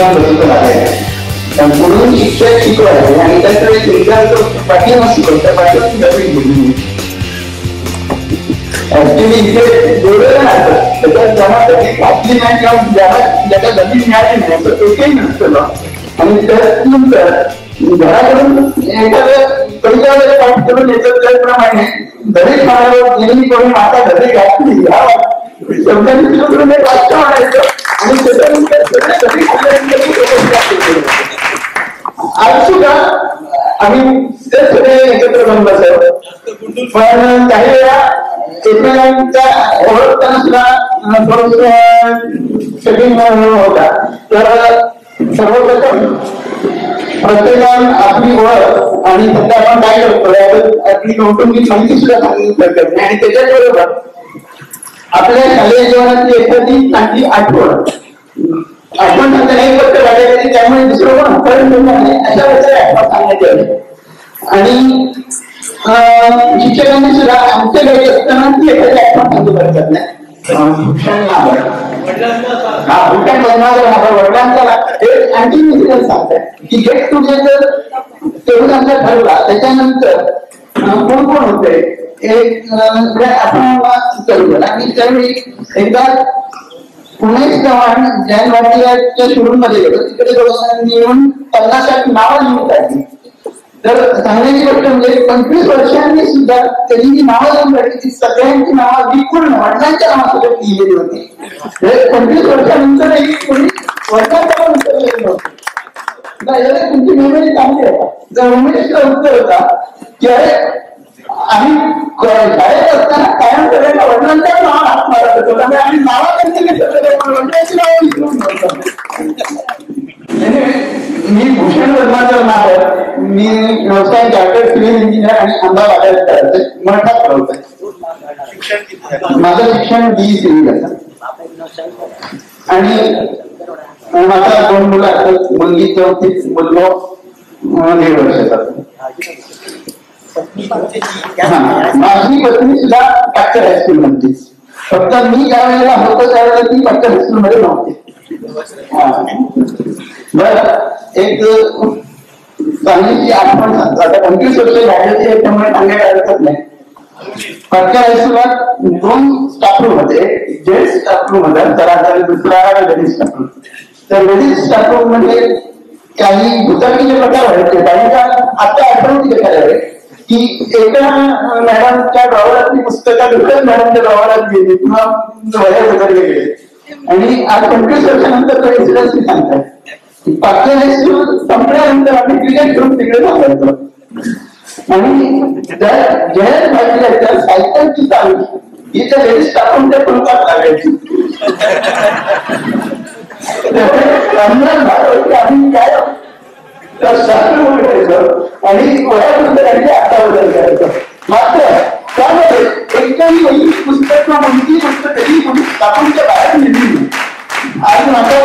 किंवा बरोबर आहे. पण पुढून शिक्षक शिकवायचे आणि त्याच्या विद्यार्थी पाठीमा शिकवता पाठीमा ऍक्च्युली इथे जोडलं नाही त्याच्यात जमासाठी घातली नाही किंवा ज्याला जमीन मिळाली नाही तर एकही नसतं. आणि त्यानंतर घराकडून एखाद्या पहिल्या वेळेला पाठ करून येतात त्याप्रमाणे दलित मानावर नेहमी करून आता घरी घातली ह्या शब्दांनी करून एक वाक्य म्हणायचं आणि त्याच्यानंतर सगळे घरी आज सुद्धा आम्ही ते सगळे एकत्र बंद असायचं. पण काही वेळा एकमेकांच्या ओळखताना सुद्धा थोडस सेटिंग होता. तर सर्वप्रथम प्रत्येकान आपली ओळख आणि सध्या आपण काय करतो आपली कौटुंबिक माहिती सुद्धा सांगू शकत नाही. आणि त्याच्याबरोबर आपल्या शालेय जीवनातली एखादी चांगली आठवण सांगता नाही फक्त वाटायची त्यामुळे दुसरं पण आठवण नाही अशा प्रकारे आठवण सांगण्यात यावी. आणि शिक्षकांनी सुद्धा आमच्या घरी असताना ती एखादी आठवण सांगू शकत नाही. वडिलांचा आणखी इन्सिडेंट सांगतात की गेट टुगेदर तेवढं आमचा ठरला. त्याच्यानंतर कोण कोण होते एक आपण करू. आणि त्यावेळी एकदा पुणे जवान जैन भारतीयाच्या शोरूममध्ये गेलो. तिकडे लोकांनी येऊन 50 नावं लिहून काढली. तर सांगण्याची गोष्ट म्हणजे 25 वर्षांनी सुद्धा त्यांनी जी नावं लिहून काढली ती सगळ्यांची नावं अगदी पूर्ण वडिलांच्या नावासोबत लिहिलेली होती. 25 वर्षानंतरही कोणी वडिलांच्या नाव उत्तर लिहिलं नव्हतं. तुमची मेमरी चांगली आहे. जर उमेशचा उत्तर होता की अरे आम्ही शाळेत असताना कायम सगळ्यांना वडिलांच्याच नाव हात मारत होतो त्यामुळे आम्ही नावा वडिलांची नावं लिहून नव्हतं. मी भूषण वर्माचं नाव आहे. मी व्यवसाय चार्टर्ड सिव्हिल इंजिनियर आणि अहमदाबाद करायचंय मठात करतोय. माझं शिक्षण BE सिव्हिल आणि माझा 2 मुलं असतात. मुलगी 34 मुलगा 1.5 वर्षाचा. माझी पत्नी सुद्धा पाटकर हायस्कूल मध्ये. फक्त मी ज्या वेळेला होतो त्यावेळेला ती पाटकर हायस्कूल मध्ये नव्हती. बरं एक चांगलीची आठवण सांगतो. आता 25 वर्ष झालेली त्यामुळे सांगायला हरकत नाही. पाटकर हायस्कूलात 2 स्टाफ रूम होते. जेंट्स स्टाफ रूम होता तर दुसरा लेडीज स्टाफ रूम. तर लेडीज स्टाफ रूम मध्ये काही दुचाकीचे प्रकार व्हायचे. बाईंच्या आता आठवण एखाद्या वेळेस की एका मॅडमच्या ड्रॉवरातली पुस्तकं दुसऱ्याच मॅडमच्या ड्रॉवरात गेली किंवा वह्या वगैरे गेले. आणि आज 25 वर्षानंतर तो इन्सिडन्स मी सांगतात. पाचव्या हायस्कूल संपल्यानंतर आम्ही क्रिकेट खेळून तिकडे जायचो. आणि जयंत भाजीच्या सायकलची चालू ही त्या लेडीज टाकून त्या कुलपात लागायची. आम्ही काय आणि वयाबद्दल आता बदल करायचं. मात्र त्यामध्ये एकही पुस्तक किंवा कोणतीही गोष्ट कधी टाकूनच्या बाहेर नेली. आज माझ्या